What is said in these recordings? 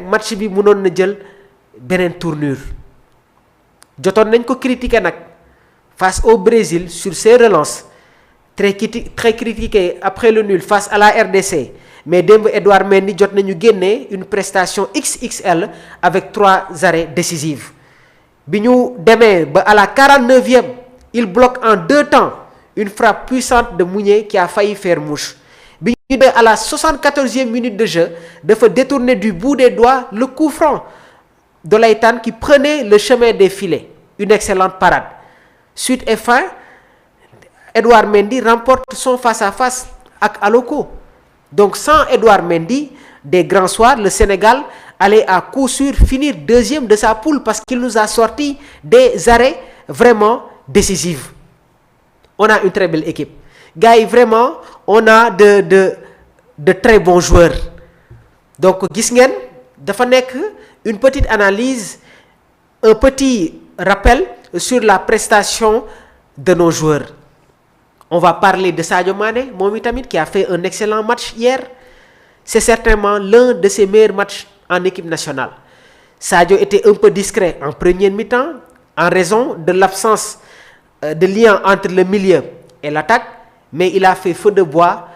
rek match bi mënoon na jël beneen tournure jotoon nañ ko critiquer nag face au Brésil sur ses relances très critiqué après le nul face à la RDC mais démb Edouard Mendy jot nañu génnee une prestation XXL avec 3 arrêts décisifs bi ñu demee ba à la 49e il bloque en 2 temps une frappe puissante de Mounié qui a failli faire mouche bi ñu demee à la 74e minute de jeu dafa détourner du bout des doigts le coup franc de Laytan qui prenait le chemin des filets une excellente parade suite et fin Edouard Mendy remporte son face-à-face avec Aloko. Donc sans Edouard Mendy, des grands soirs, le Sénégal allait à coup sûr finir deuxième de sa poule parce qu'il nous a sorti des arrêts vraiment décisifs. On a une très belle équipe. Gars, vraiment, on a de très bons joueurs. Donc, gis ngeen dafa nekk une petite analyse, un petit rappel sur la prestation de nos joueurs. On va parler de Sadio Mané, Momi Tamit, qui a fait un excellent match hier. C'est certainement l'un de ses meilleurs matchs en équipe nationale. Sadio était un peu discret en première mi-temps en raison de l'absence de lien entre le milieu et l'attaque, mais il a fait feu de bois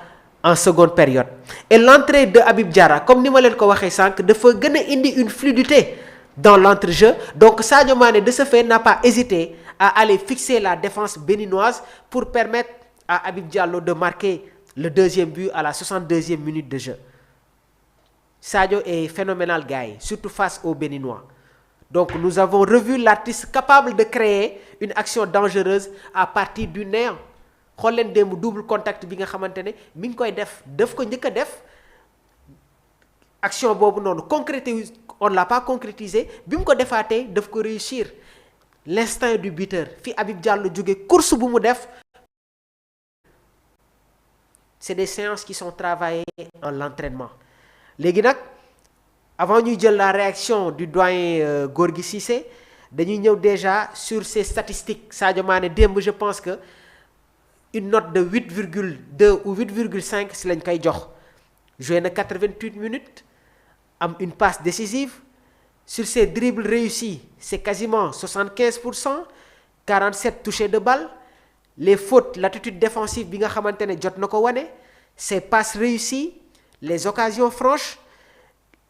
en seconde période. Et l'entrée de Habib Diarra, comme ni ma leen ko waxee sànq, dafa gën a indi une fluidité dans l'entrejeu. Donc Sadio Mané, de ce fait, n'a pas hésité à aller fixer la défense béninoise pour permettre à Habib Diallo de marquer le deuxième but à la 62e minute de jeu. Sadio est phénoménal, gars, surtout face aux Béninois. Donc nous avons revu l'artiste capable de créer une action dangereuse à partir du néant. Xool leen démb double contact bi nga xamante ne mi ngi koy def ko njëkk a def action boobu noonu concrétiser on ne l'a pas concrétisé bi mu ko defaatee daf ko réussir l'instinct du buteur fi Habib Diallo jóge course bu mu def. C'est des séances qui sont travaillées en l'entraînement léegi nag avant ñuy jël la réaction du doyen Gorgui Cissé dañuy ñëw déjà sur ces statistiques. Sadio Mané démb je pense que une note de 8,2 ou 8,5 si lañ koy jox joué na 88 minutes am une passe décisive sur ses dribbles réussis c'est quasiment 75%, 47 touchés de balle. Les fautes, l'attitude défensive bi nga xamante ne jot na ko wane, ses passes réussies, les occasions franches,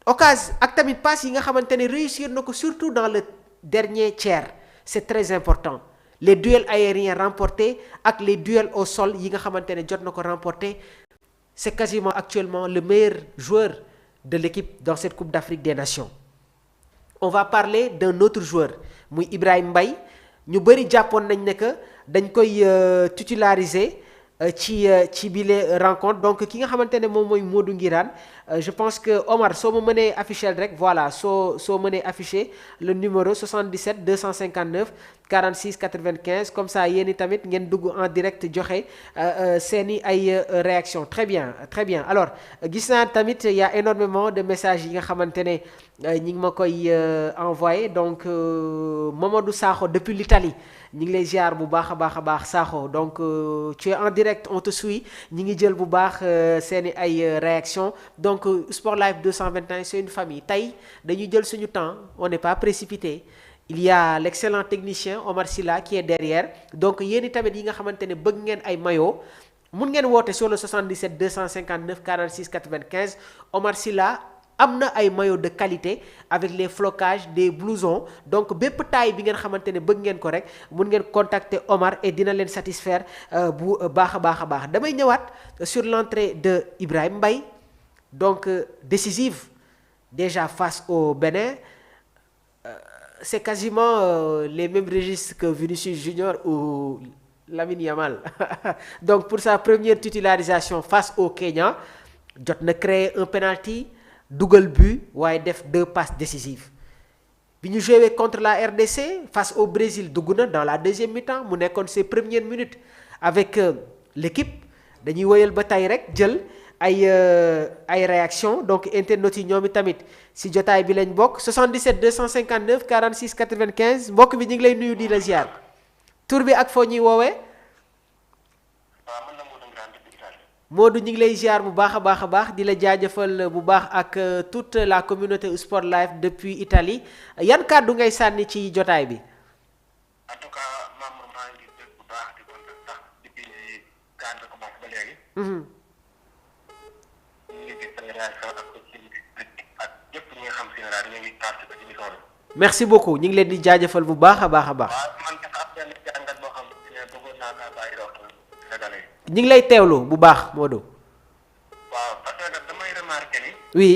ak tamit passes yi nga xamante ne réussir na ko surtout dans le dernier tiers. C'est très important. Les duels aériens remportés ak les duels au sol yi nga xamante ne jot na ko remporté, c'est quasiment actuellement le meilleur joueur de l'équipe dans cette Coupe d'Afrique des Nations. On va parler d'un autre joueur muy Ibrahima Mbaye. Ñu bëri jàppoon nañ ne que dañ koy titulariser ci bile rencontre donc ki nga xamante ne moom mooy Modou Ngirane je pense que Omar soo ma mënee afficher rek voilà soo mënee afficher le numéro 77 259 46 95 comme ça yéen i tamit ngeen dugg en direct joxe seeni ay réaction très bien alors gis naa tamit y a énormément de messages yi nga xamante ne ñi ngi ma koy envoyé donc Mamadou Sakho depuis l'Italie ñi ngi lay ziar bu baax a baax Sakho donc tu es en direct on te suit ñi ngi jël bu baax seeni ay réaction donc Sport Live 221 c'est une famille tey dañuy jël suñu temps on n'est pas précipité. Il y a l'excellent technicien Omar Silla qui est derrière donc yéen i tamit yi nga xamante ne bëgg ngeen ay maillot mun ngeen woote sur le 77 259 46 95 Omar Silla am na ay maillots de qualité avec les flocages des blousons donc bépp taille bi ngeen xamante ne bëgg ngeen ko rek mun ngeen contacter Omar et dina leen satisfaire bu baax a baax damay ñëwaat sur l'entrée de Ibrahima Mbaye donc décisive déjà face au Bénin. C'est quasiment les mêmes registres que Vinicius Junior ou Lamine Yamal donc pour sa première titularisation face au Kenya jot na créer un penalty dugal but waaye def 2 passes décisives bi ñu joué contre la RDC face au Brésil dugg na dans la deuxième mi-temps mu nekkoon ses premières minutes avec l'équipe dañuy woyal ba tey rek jël ay réaction donc internautes yi ñoom i tamit si jotaay bi lañ bokk 77 259 46 95 mbokk bi ñu ngi lay nuyu di la ziar tur bi ak foo ñuy woowee Modou ñu ngi lay ziar bu baax a baax di la jaajëfal bu baax ak toute la communauté Sport Life depuis Italie yan kàddu ngay sànni ci jotaay bi. en tout cas membre maa ngi dégg bu baax di kontaan sax depuis quand nga commencé ba léegi. ñu ngi gis sa réaction ak aussi ak ñëpp ñi nga xam si ne daal ñu ngi participé ci émission bi. merci beaucoup ñu ngi leen di jaajëfal bu baax a baax. waaw man dafa am benn jàngat boo xam ne bëggoon naa kaa bàyyi wax Sénégalais yi. ñu ngi lay teewlu bu baax Modou. waaw parce que damay remarqué ni. oui.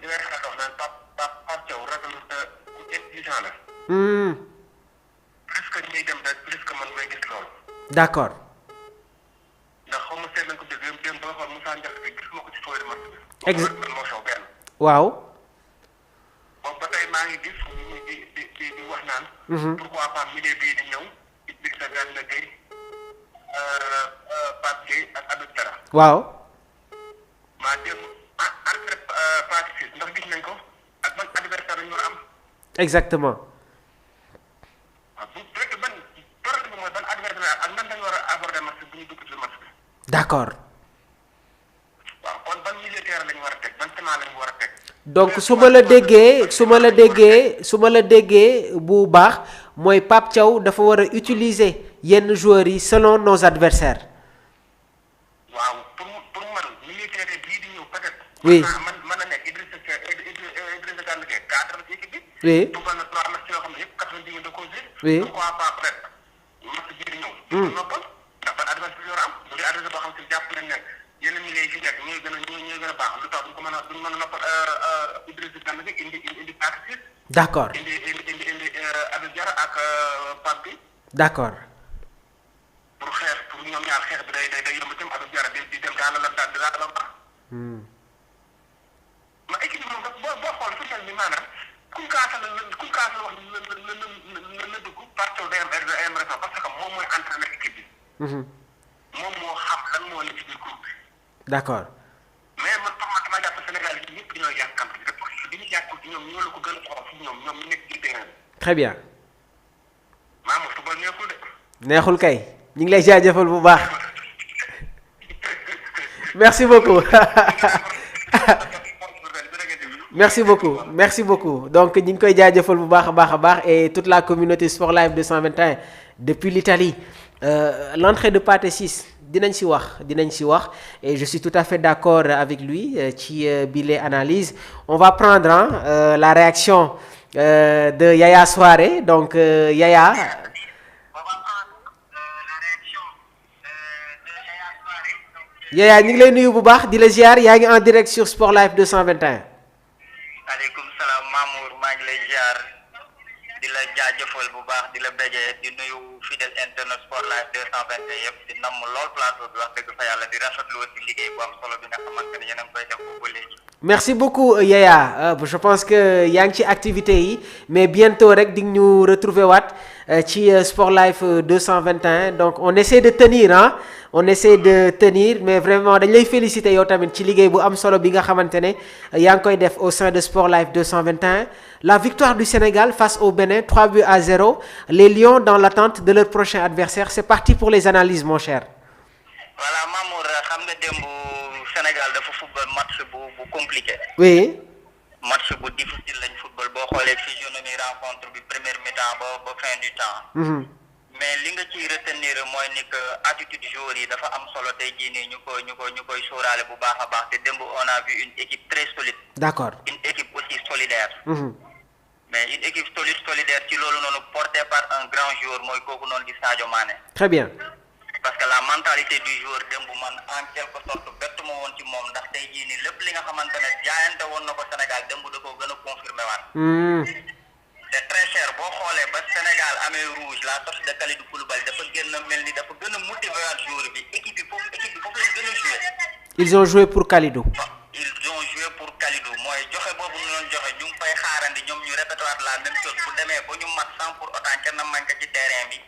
li ngay xalaat wax naan Pape Thiaw ragal ku intelligent la. plus que ñuy dem rek plus que man may gis loolu. d'accord. ndax xaw ma seet nañ ko dégg dem ba xool Moussa Ndiakhate bi gisuma ko ci fooy de match bi. man moo xew benn. waaw. boobu ba tey maa ngi gis di wax naan. pourquoi pas milieu bii di ñëw Idrissa Gana Gueye Pape Gueye ak Habib Diarra. waaw. maa dem entre partie ndax gis nañ ko ak ban adversaire la ñu war a am. exactement. waaw bu fekkee ban problème bi mooy ban adversaire ak nan lañu war a aborder match bu ñu dugg ci match bi. d'accord. waaw kon ban militaire lañu war a teg ban tema lañu war a teg. donc su ma la déggee bu baax mooy Pape Thiaw dafa war a utiliser yenn joueurs yi selon nos adversaires. waaw pour man militaire bii di ñëw peut-être. oui mën na nekk Idrissa Gana Gueye cadre ci équipe bi. oui dugal na 3 matchs yoo xam ne yëpp 90 minutes da koo jël. oui pourquoi pas peut-être match bii di ñëw. noppal ndax ban adversaire yoo am bu dee adversaire boo xam si jàpp nañ ne yeneen milieu yi fi nekk ñooy gën a baax lu tax duñ ko mën a noppal Idrissa Gana Gueye indi partie. d'accord indi Habib Diarra ak Pape bi. d'accord. pour xeex pour ñoom ñaar xeex bi day yomb itam Habib Diarra di dem daal la baax. ma équipe bi moom boo xool fu mel ni maanaam ku kaasa la wax la dugg parce que day am raison parce que moom mooy entraîneur équipe bi. moom moo xam lan moo ne ci biir groupe bi. d'accord. mais man pour man damaa jàpp Sénégal yi ñëpp dañoo yàkkamti te pour li ñu yàkkul ci ñoom ñoo la ko gën a xool ñoom ñu nekk ci terrain bi. très bien. maamu football neexul de. neexul kay ñu ngi lay jaajëfal bu baax. merci beaucoup. merci beaucoup donc ñu ngi koy jaajëfal bu baax a baax et toute la communauté Sport Live 221 depuis l'Italie l'entrée de Pathé Ciss dinañ si wax et je suis tout à fait d'accord avec lui ci bile analyse on va prendre la réaction de Yaya Souaré donc Yaya. Yaya ñu ngi lay nuyu bu baax di la ziar yaa ngi en direct sur Sport Live 221. aleykum salaam Mamour maa ngi lay ziar di la jaajëfal bu baax di la béggee di nuyu fidèle internet Sport Live 221 yëpp di namm lool plateau bi wax dëgg fa yàlla di rafetlu aussi liggéey bu am solo bi nga xamante ne yéen a ngi koy def ba léegi. merci beaucoup Yaya je pense que yaa ngi ci activité yi mais bientôt rek di ñu retrouver waat ci Sport Live 221 donc on essaie de tenir mais vraiment dañ lay féliciter yow tamit ci liggéey bu am solo bi nga xamante ne yaa ngi koy def au sein de Sport Live 221 la victoire du Sénégal face au Bénin 3-0 les Lions dans l'attente de leur prochain adversaire c'est parti pour les analyses mon cher. voilà Mamour xam nga démb Sénégal dafa football match bu compliqué. oui. match bu difficile lañ football boo xoolee physionomie rencontre bi première mi-temps ba fin du temps. mais li nga ciy retenir mooy ni que attitude joueur yi dafa am solo tey jii nii ñu koy sóoraale bu baax a baax te démb on a vu une équipe très solide. d'accord. une équipe aussi solidaire. mais une équipe solidaire ci loolu noonu portée par un grand joueur mooy kooku noonu di Sadio Mané. très bien. parce que la mentalité du joueur démb man en quelque sorte bett ma woon ci moom ndax tey jii nii lépp li nga xamante ne jaayante woon na ko Sénégal démb da koo gën a confirmé waat. c'est très cher boo xoolee ba Sénégal amee rouge la sortie de Kalidou Koulibaly dafa gën a mel ni dafa gën a motivé waat joueur bi équipe bi foofu lañ gën a joué. ils ont joué pour Kalidou. ils ont joué pour Kalidou mooy joxe boobu ñu doon joxe ñu ngi fay xaarandi ñoom ñu répété waat la même chose bu demee ba ñu mat sans pour autant kenn manqué ci terrain bi.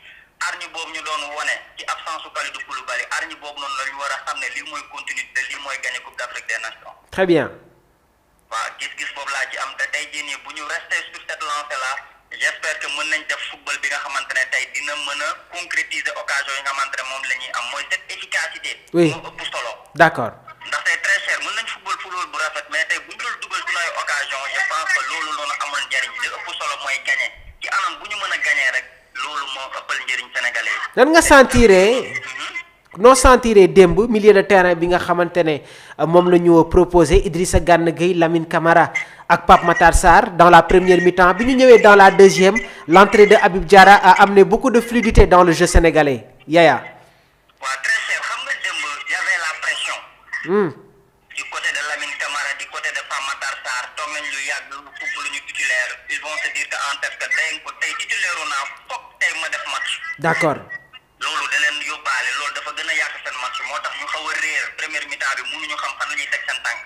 arñi boobu ñu doon wone ci absence su Kalidou Koulibaly arñi boobu noonu la ñu war a xam ne lii mooy continuité lii mooy gagné Coupe d'Afrique des Nations. très bien. waaw gis-gis boobu laa ci am te tey jii nii bu ñu resté sur cette lancée là j'espère que mën nañ def football bi nga xamante ne tey dina mën a concrétiser occasion yi nga xamante ne moom la ñuy am mooy cette efficacité. oui moo ëpp solo. d'accord. ndax tey très cher mën nañ football bu rafet mais tey bu ñu doon dugal suñu ay occasion je pense que loolu noonu amul njëriñ li ëpp solo mooy gagné ci anam bu ñu mën a gagné rek loolu moo ëppal njëriñ sénégalais yi. nan nga sentiree démb milieu de terrain bi nga xamante ne moom la ñu proposé Idrissa Gana Gueye Lamine Camara ak Pape Matar Sarr dans la première mi-temps bi ñu ñëwee dans la deuxième l'entrée de Habib Diarra a amené beaucoup de fluidité dans le jeu sénégalais Yaya. waaw très cher xam nga démb y avait la pression. du côté de Lamine Camara du côté de Pape Matar Sarr toog nañ lu yàgg football ñu titulaire ils vont se dire que en tête que tey titulaire naa foog tey ma def match. d'accord. loolu da leen yóbbaale loolu dafa gën a yàq seen match moo tax ñu xaw a réer première mi-temps bi mënuñu xam fan la ñuy teg seen tànk.